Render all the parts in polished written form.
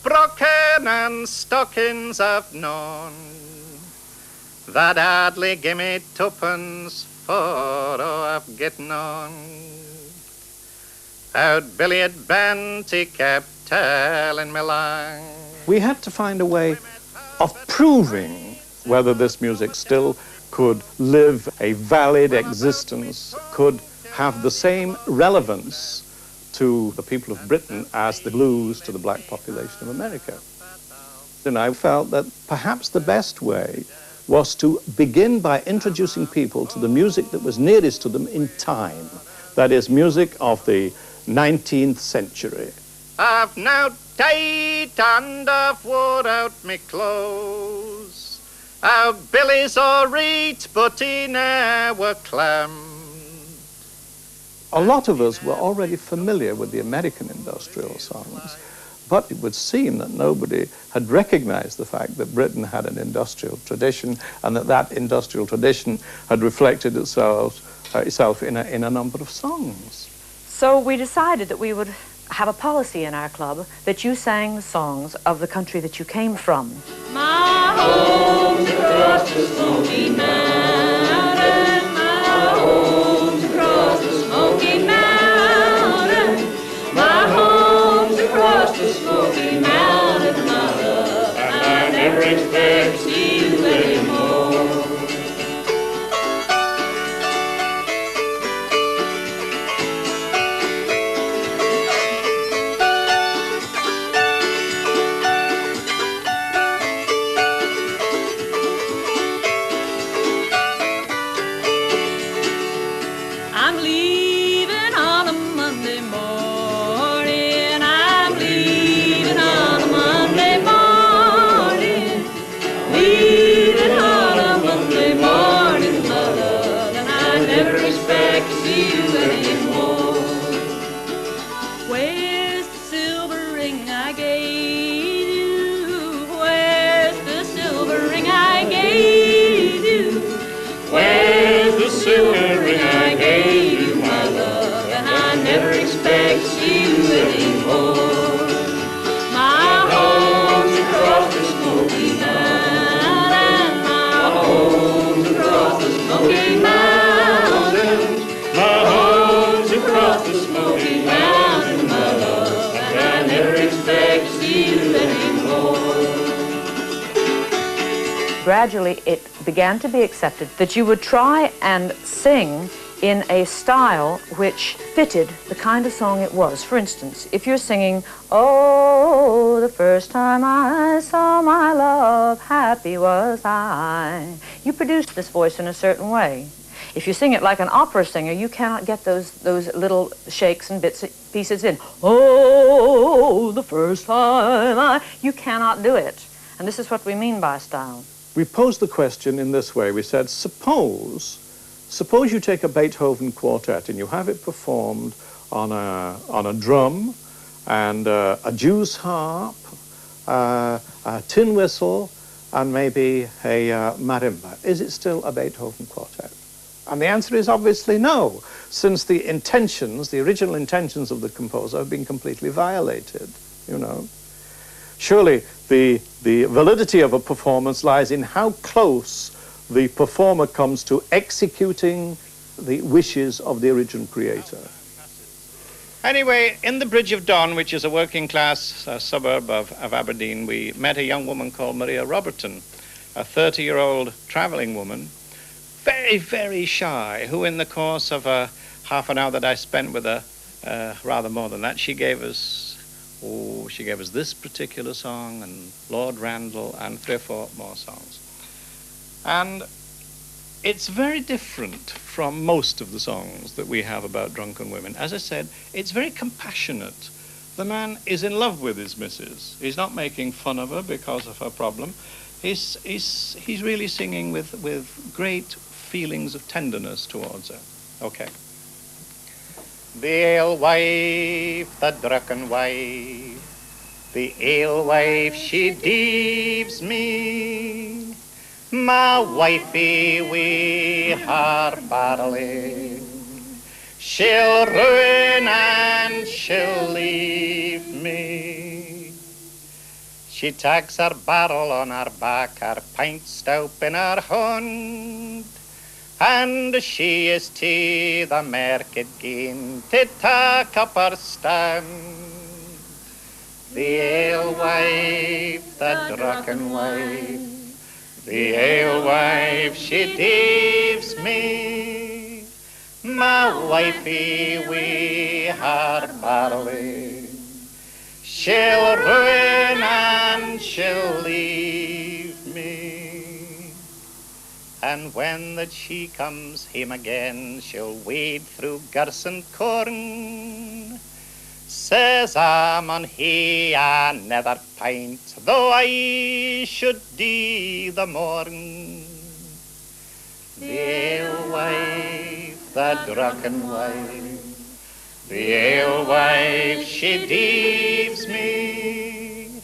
broken and stockings of none, that hardly give me tuppence for all I've getting on. Out Billy had bent, he kept telling me long. We had to find a way of proving whether this music still could live a valid existence, could have the same relevance to the people of Britain as the blues to the black population of America. And I felt that perhaps the best way was to begin by introducing people to the music that was nearest to them in time. That is, music of the 19th century. I've now tied and I've wore out me clothes. Our Billy's all right, but he never clammed. A lot of us were already familiar with the American industrial songs, but it would seem that nobody had recognized the fact that Britain had an industrial tradition and that that industrial tradition had reflected itself in a number of songs. So we decided that we would have a policy in our club that you sang the songs of the country that you came from. My home's across the Smoky Mountain, my home's across the Smoky Mountain, my home's across the Smoky Mountain, my love, and I never expect to see you anymore. Gradually, it began to be accepted that you would try and sing in a style which fitted the kind of song it was. For instance, if you're singing, "Oh, the first time I saw my love, happy was I," you produce this voice in a certain way. If you sing it like an opera singer, you cannot get those little shakes and bits and pieces in. "Oh, the first time you cannot do it. And this is what we mean by style. We posed the question in this way. We said, suppose you take a Beethoven quartet and you have it performed on a drum and a Jew's harp, a tin whistle, and maybe a marimba. Is it still a Beethoven quartet? And the answer is obviously no, since the original intentions of the composer have been completely violated, you know. Surely the validity of a performance lies in how close the performer comes to executing the wishes of the original creator. Anyway, in the Bridge of Don, which is a working class suburb of Aberdeen, we met a young woman called Maria Robertson, a 30-year-old traveling woman, very, very shy, who in the course of half an hour that I spent with her, rather more than that, she gave us this particular song and Lord Randall and 3 or 4 more songs. And it's very different from most of the songs that we have about drunken women. As I said, it's very compassionate. The man is in love with his missus. He's not making fun of her because of her problem. He's really singing with great feelings of tenderness towards her. Okay. The alewife, the drunken wife, the alewife, she deaves me, my wifey wi' her barley. She'll ruin and she'll leave me. She takes her barrel on her back, her pint stoup in her hand, and she is to the market gin to take up her stand. The alewife, the drucken wife, the alewife, she deaves me, my wifey wi' her barley. She'll ruin and she'll leave me. And when that she comes home again, she'll wade through Gerson corn. Says I'm on he another pint, though I should die the morn. The alewife, the drucken wife, the alewife, she deaves me,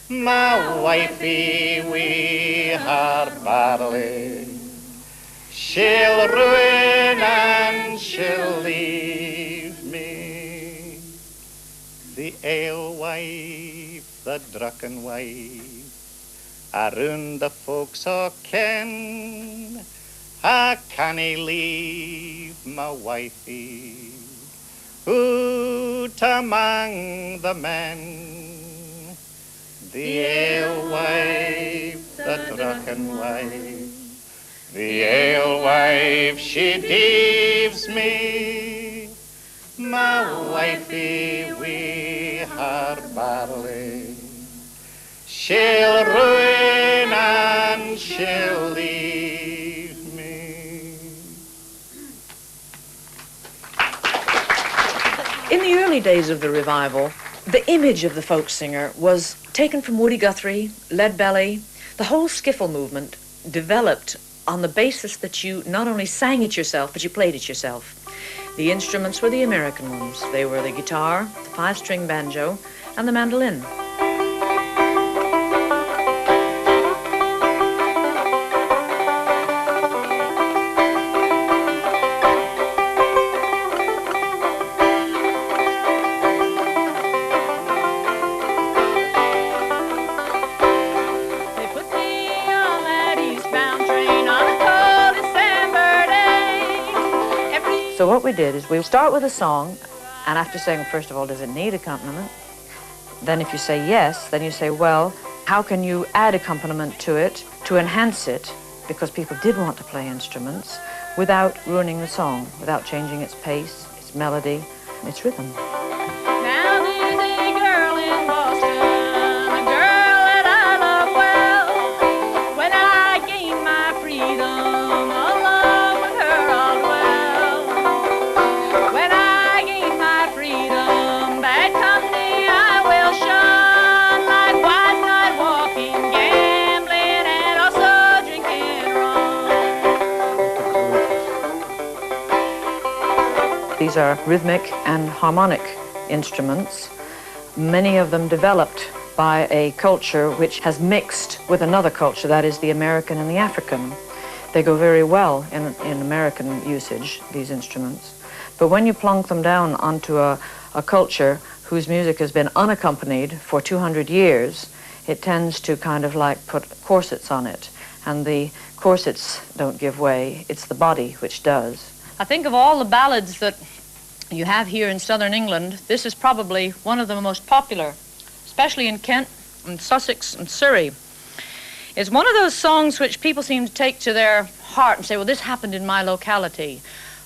my wifey wi' her barley. She'll ruin and she'll leave me. The alewife, the drucken wife, around the folks o' ken, I cannae leave my wifey out among the men. The alewife, the drucken wife, the alewife, she deaves me, my wifey wi' her barley. She'll ruin and she'll leave me. In the early days of the revival, the image of the folk singer was taken from Woody Guthrie, Leadbelly. The whole skiffle movement developed on the basis that you not only sang it yourself, but you played it yourself. The instruments were the American ones. They were the guitar, the 5-string banjo, and the mandolin. So what we did is we start with a song, and after saying, first of all, does it need accompaniment? Then if you say yes, then you say, well, how can you add accompaniment to it to enhance it? Because people did want to play instruments without ruining the song, without changing its pace, its melody, its rhythm. Now there's a girl in Boston, a girl that I love well. When I gain my freedom, along with her I'll dwell. When I gain my freedom, bad company I will shun. Likewise night walking, gambling, and also drinking rum. These are rhythmic and harmonic instruments, many of them developed by a culture which has mixed with another culture, that is the American and the African. They go very well in American usage, these instruments. But when you plunk them down onto a culture whose music has been unaccompanied for 200 years, it tends to kind of like put corsets on it. And the corsets don't give way, it's the body which does. I think of all the ballads that you have here in southern England, this is probably one of the most popular, especially in Kent and Sussex and Surrey. It's one of those songs which people seem to take to their heart and say, well, this happened in my locality.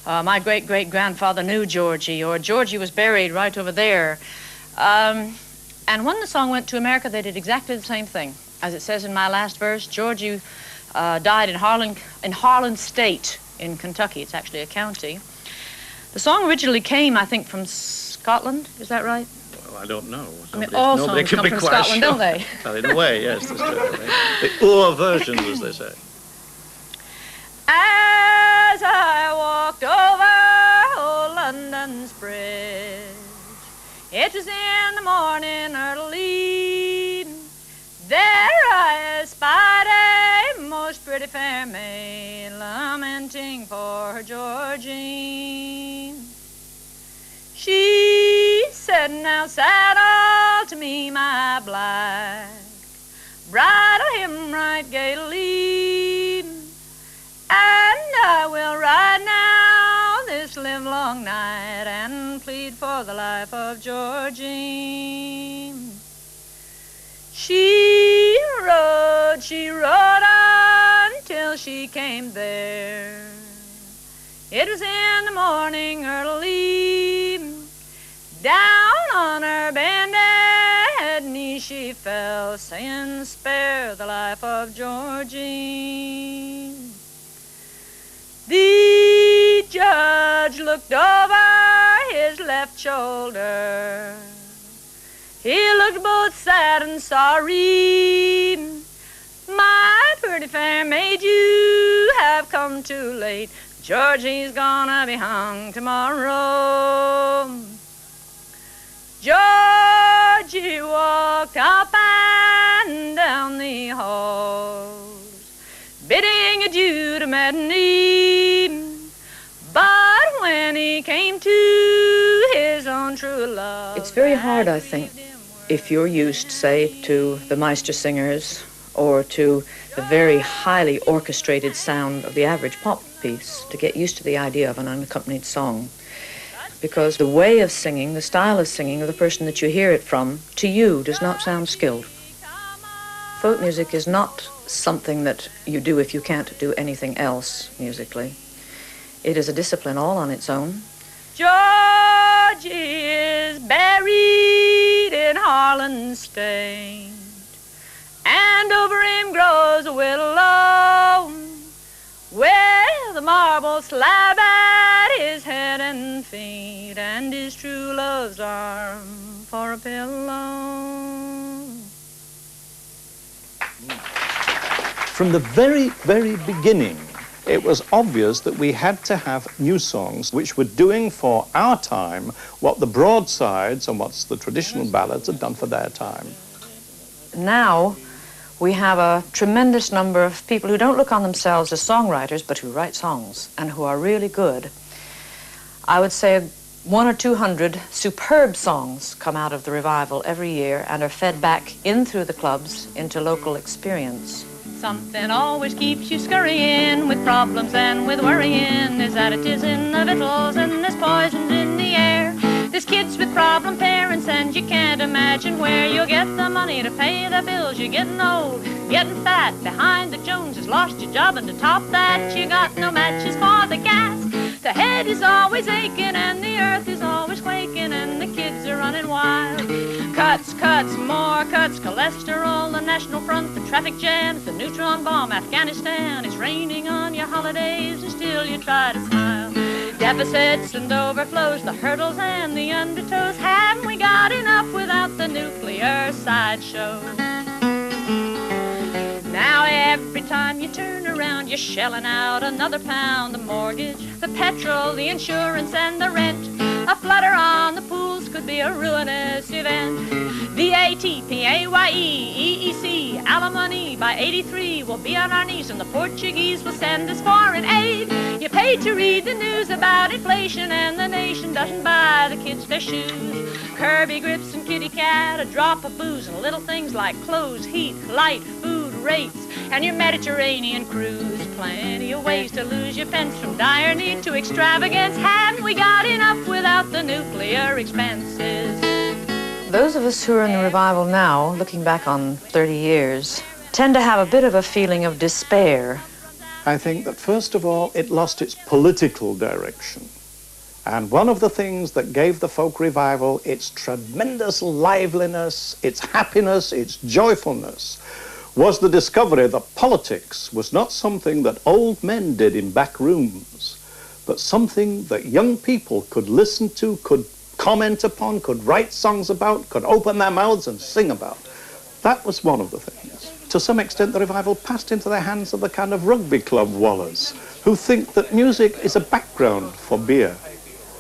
My great-great-grandfather knew Georgie, or Georgie was buried right over there. And when the song went to America, they did exactly the same thing. As it says in my last verse, Georgie died in Harlan State in Kentucky. It's actually a county. The song originally came, I think, from Scotland. Is that right? Well, I don't know. I mean, all songs come from Scotland, don't they? Well, in a way, yes, that's true. The Ur versions, as they say. As I walked over old London's bridge, it was in the morning early, there I espied a most pretty fair maid lamenting for her Georgine. She said, now saddle to me my black, bridle him right gaily, and I will ride now this livelong night and plead for the life of Georgie. She rode until she came there. It was in the morning early, down on her bended knee she fell, saying, spare the life of Georgie. The judge looked over his left shoulder. He looked both sad and sorry. My pretty fair maid, you have come too late. Georgie's gonna be hung tomorrow. Georgie walked up and down the halls, bidding adieu to matinee. But when he came to his own true love... It's very hard, I think, if you're used, say, to the Meister singers or to the very highly orchestrated sound of the average pop piece, to get used to the idea of an unaccompanied song. Because the way of singing, the style of singing of the person that you hear it from, to you, does not sound skilled. Folk music is not something that you do if you can't do anything else musically. It is a discipline all on its own. Georgie is buried in Harlan State, and over him grows a willow, with a marble slab at his head and feet, and his true love's arm for a pillow. From the very, very beginning, it was obvious that we had to have new songs which were doing for our time what the broadsides and what's the traditional ballads had done for their time. Now, we have a tremendous number of people who don't look on themselves as songwriters, but who write songs, and who are really good. I would say 100 or 200 superb songs come out of the revival every year and are fed back in through the clubs into local experience. Something always keeps you scurrying with problems and with worrying. There's additives in the victuals and there's poisons in the air. There's kids with problem parents and you can't imagine where you'll get the money to pay the bills. You're getting old, getting fat, behind the Joneses, lost your job, and to top that you got no matches for the gas. The head is always aching and the earth is always quaking and the kids are running wild. Cuts, cuts, more cuts, cholesterol, the National Front, the traffic jams, the neutron bomb, Afghanistan. It's raining on your holidays and still you try to smile. Deficits and overflows, the hurdles and the undertows. Haven't we got enough without the nuclear sideshow? Now every time you turn around, you're shelling out another pound. The mortgage, the petrol, the insurance and the rent. A flutter on the pools could be a ruinous event. VAT, PAYE, EEC, alimony by 83. We'll be on our knees and the Portuguese will send us foreign aid. You pay to read the news about inflation and the nation doesn't buy the kids their shoes. Kirby grips and kitty cat, a drop of booze and little things like clothes, heat, light, food, rates, and your Mediterranean cruise. Plenty of ways to lose your pence, from dire need to extravagance. Haven't we got enough without the nuclear expenses? Those of us who are in the revival now, looking back on 30 years, tend to have a bit of a feeling of despair. I think that, first of all, it lost its political direction. And one of the things that gave the folk revival its tremendous liveliness, its happiness, its joyfulness, was the discovery that politics was not something that old men did in back rooms, but something that young people could listen to, could comment upon, could write songs about, could open their mouths and sing about. That was one of the things. To some extent, the revival passed into the hands of the kind of rugby club wallers who think that music is a background for beer.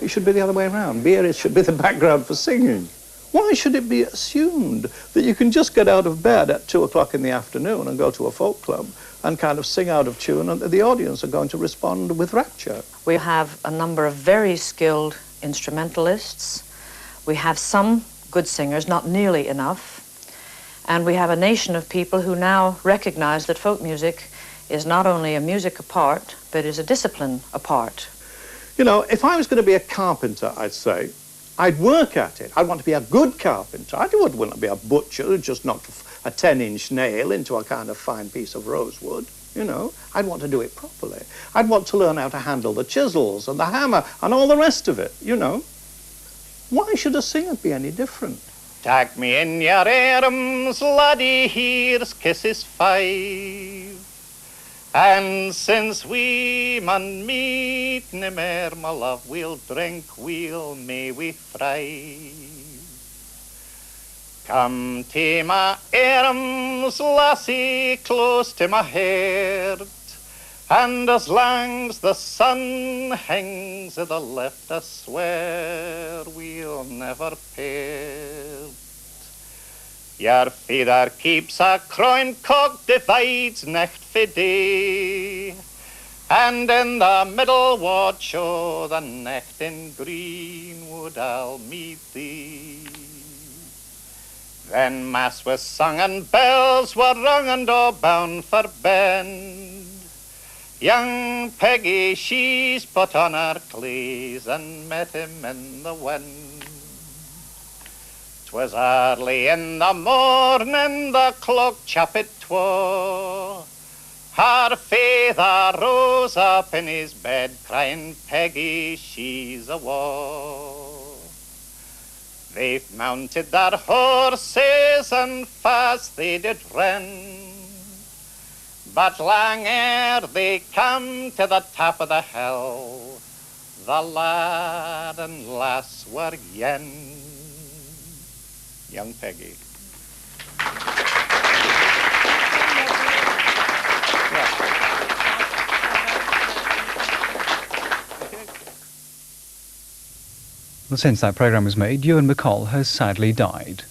It should be the other way around. Beer should be the background for singing. Why should it be assumed that you can just get out of bed at 2 o'clock in the afternoon and go to a folk club and kind of sing out of tune and the audience are going to respond with rapture? We have a number of very skilled instrumentalists. We have some good singers, not nearly enough. And we have a nation of people who now recognize that folk music is not only a music apart, but is a discipline apart. You know, if I was going to be a carpenter, I'd say, I'd work at it. I'd want to be a good carpenter. I wouldn't want to be a butcher who just knocked a 10-inch nail into a kind of fine piece of rosewood. You know, I'd want to do it properly. I'd want to learn how to handle the chisels and the hammer and all the rest of it, you know. Why should a singer be any different? Take me in your arms, laddie, here's kisses 5. And since we mun meet nae mair, my love, we'll drink, may we thrive. Come to my arms, lassie, close to my heart, and as lang's the sun hangs at the left, I swear we'll never part. Your feather keeps a crown cock, divides necht for day, and in the middle watch o' the necht in greenwood I'll meet thee. Then mass was sung and bells were rung and all bound for bend. Young Peggy, she's put on her clees and met him in the wind. 'Twas early in the morning, the clock chapped 2. Her father rose up in his bed, crying, Peggy, she's awa'. They've mounted their horses and fast they did run, but lang ere they come to the top of the hill, the lad and lass were yen. Young Peggy. Well, since that programme was made, Ewan MacColl has sadly died.